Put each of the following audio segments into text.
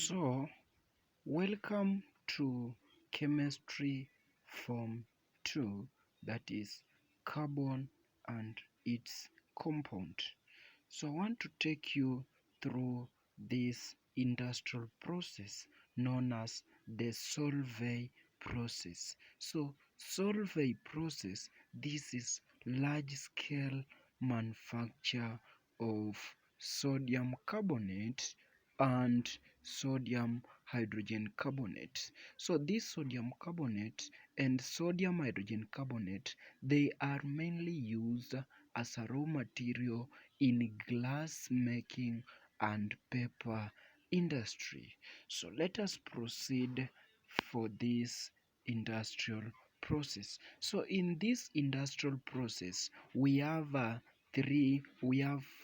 So, welcome to Chemistry Form 2, that is carbon and its compound. So, I want to take you through this industrial process known as the Solvay process. So, Solvay process, this is large scale manufacture of sodium carbonate and sodium hydrogen carbonate. So this sodium carbonate and sodium hydrogen carbonate, they are mainly used as a raw material in glass making and paper industry. So let us proceed for this industrial process. So in this industrial process, we have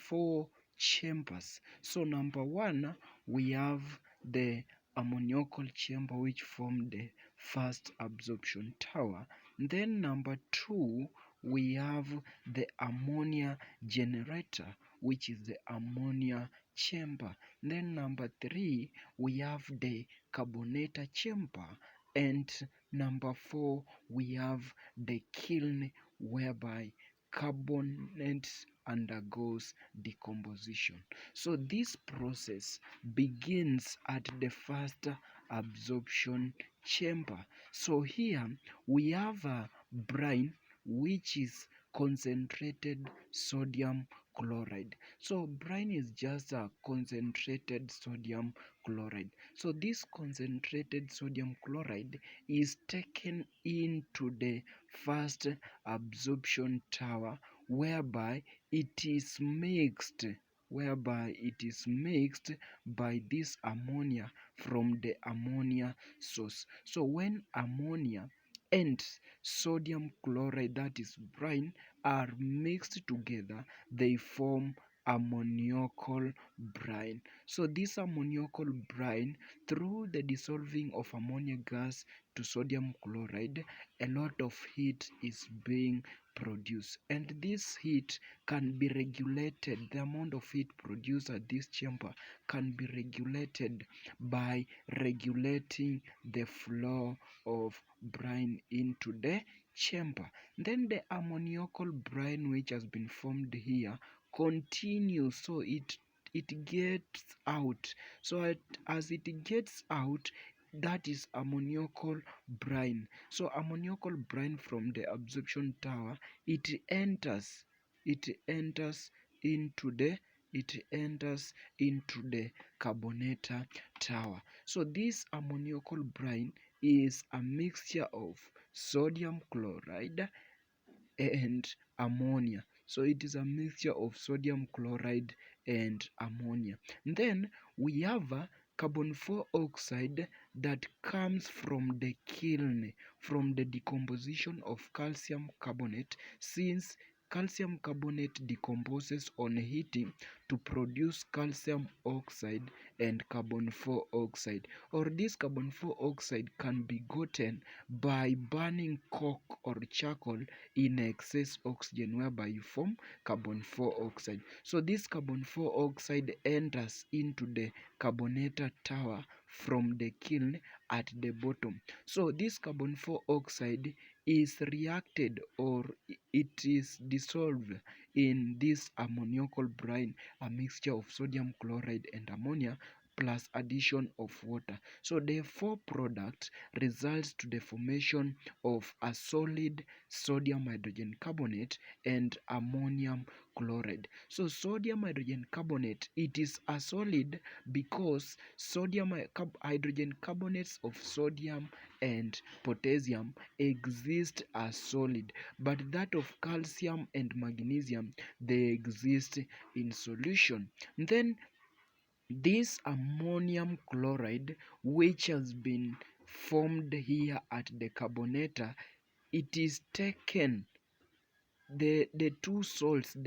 four chambers. So number one, we have the ammoniacal chamber, which form the first absorption tower. Then number two, we have the ammonia generator, which is the ammonia chamber. Then number three, we have the carbonator chamber. And number four, we have the kiln, whereby carbonate undergoes decomposition. So this process begins at the first absorption chamber. So here we have a brine, which is concentrated sodium chloride. So brine is just a concentrated sodium chloride. So this concentrated sodium chloride is taken into the first absorption tower, whereby it is mixed by this ammonia from the ammonia source. So when ammonia and sodium chloride, that is brine, are mixed together, they form ammoniacal brine. So this ammoniacal brine, through the dissolving of ammonia gas to sodium chloride, a lot of heat is being produced, and this heat can be regulated. The amount of heat produced at this chamber can be regulated by regulating the flow of brine into the chamber. Then the ammoniacal brine, which has been formed here, continues, so it gets out. So as it gets out, that is ammoniacal brine. So ammoniacal brine from the absorption tower, it enters into the carbonator tower. So this ammoniacal brine is a mixture of sodium chloride and ammonia. So it is a mixture of sodium chloride and ammonia. Then we have a carbon 4 oxide that comes from the kiln, from the decomposition of calcium carbonate, since calcium carbonate decomposes on heating to produce calcium oxide and carbon 4 oxide. Or this carbon 4 oxide can be gotten by burning coke or charcoal in excess oxygen, whereby you form carbon 4 oxide. So this carbon 4 oxide enters into the carbonator tower from the kiln at the bottom. So this carbon 4 oxide is reacted, or it is dissolved in this ammoniacal brine, a mixture of sodium chloride and ammonia plus addition of water. So the four products results to the formation of a solid sodium hydrogen carbonate and ammonium chloride. So sodium hydrogen carbonate, it is a solid because sodium hydrogen carbonates of sodium and potassium exist as solid, but that of calcium and magnesium, they exist in solution. Then this ammonium chloride, which has been formed here at the carbonator, it is taken, the two salts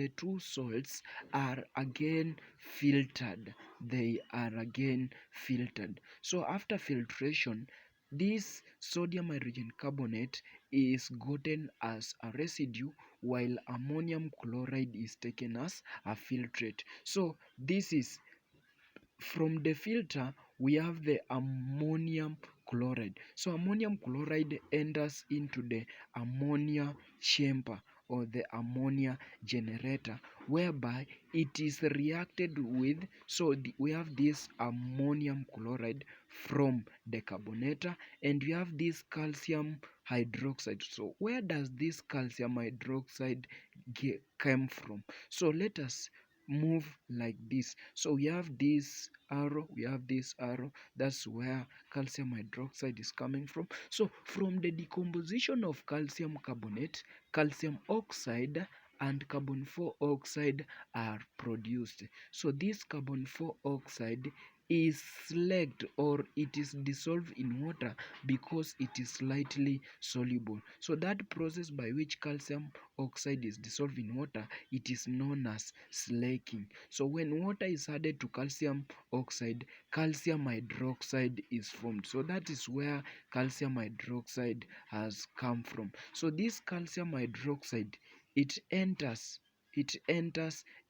are again filtered. So after filtration, this sodium hydrogen carbonate is gotten as a residue, while ammonium chloride is taken as a filtrate. So this is from the filter we have the ammonium chloride. So ammonium chloride enters into the ammonia chamber or the ammonia generator, whereby it is reacted with. So we have this ammonium chloride from the carbonator, and we have this calcium hydroxide. So where does this calcium hydroxide came from? So let us move like this. So we have this arrow, that's where calcium hydroxide is coming from. So from the decomposition of calcium carbonate, calcium oxide and carbon 4 oxide are produced. So this carbon 4 oxide is slacked, or it is dissolved in water because it is slightly soluble. So that process by which calcium oxide is dissolved in water, it is known as slaking. So when water is added to calcium oxide, calcium hydroxide is formed. So that is where calcium hydroxide has come from. So this calcium hydroxide, it enters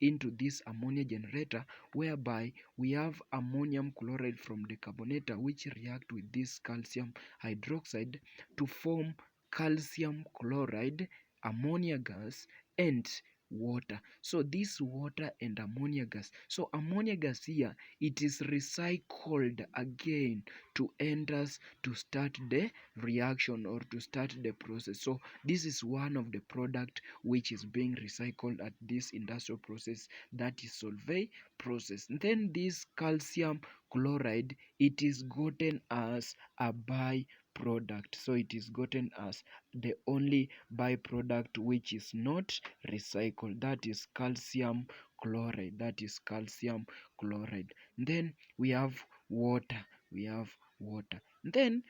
into this ammonia generator, whereby we have ammonium chloride from the carbonator which react with this calcium hydroxide to form calcium chloride, ammonia gas, and water. So this water and ammonia gas, so ammonia gas here, it is recycled again to enters to start the reaction or to start the process. So this is one of the product which is being recycled at this industrial process, that is Solvay process. Then this calcium chloride, it is gotten as a byproduct. So it is gotten as the only byproduct which is not recycled, that is calcium chloride, that is calcium chloride. Then we have water, we have water. Then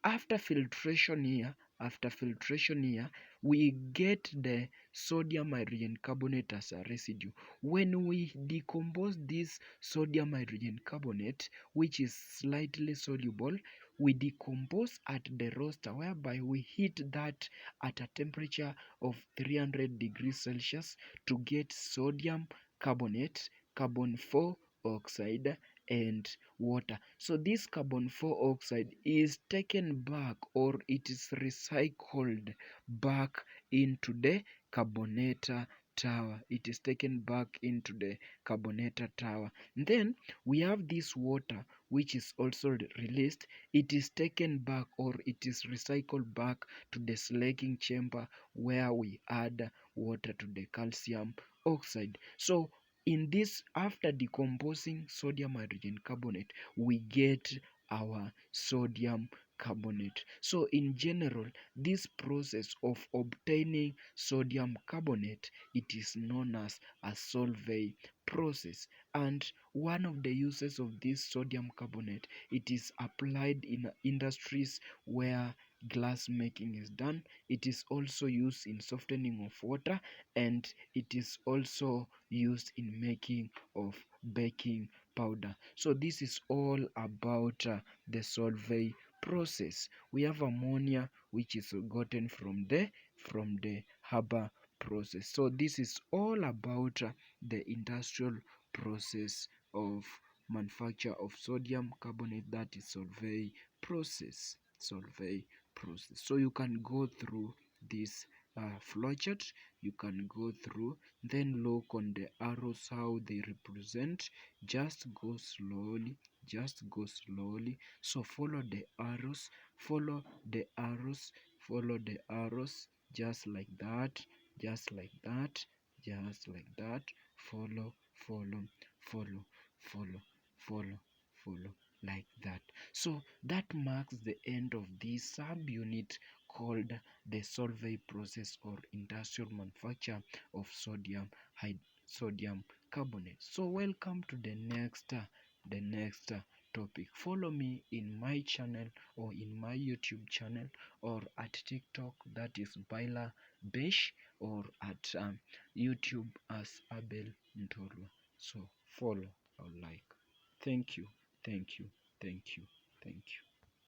after filtration here, we get the sodium hydrogen carbonate as a residue. When we decompose this sodium hydrogen carbonate, which is slightly soluble, we decompose at the roaster, whereby we heat that at a temperature of 300 degrees Celsius to get sodium carbonate, carbon 4 oxide, and water. So this carbon 4 oxide is taken back, or it is recycled back into the carbonator tower. It is taken back into the carbonator tower. Then we have this water which is also released. It is taken back, or it is recycled back to the slaking chamber, where we add water to the calcium oxide. So in this, after decomposing sodium hydrogen carbonate, we get our sodium carbonate. So in general, this process of obtaining sodium carbonate, it is known as a Solvay process. And one of the uses of this sodium carbonate, it is applied in industries where glass making is done. It is also used in softening of water, and it is also used in making of baking powder. So this is all about the Solvay process. We have ammonia which is gotten from the Haber process. So this is all about the industrial process of manufacture of sodium carbonate, that is Solvay process. Solvay process. So you can go through this flowchart, you can go through, then look on the arrows how they represent. Just go slowly, just go slowly. So follow the arrows, follow the arrows, follow the arrows, just like that, just like that, just like that. Follow, follow, follow, follow, follow, follow, like that. So that marks the end of this subunit called the Solvay process, or industrial manufacture of sodium carbonate. So welcome to the next topic. Follow me in my channel, or in my YouTube channel, or at TikTok, that is Baila Besh, or at YouTube as Abel Ntolwa. So follow or like. Thank you, thank you, thank you, thank you.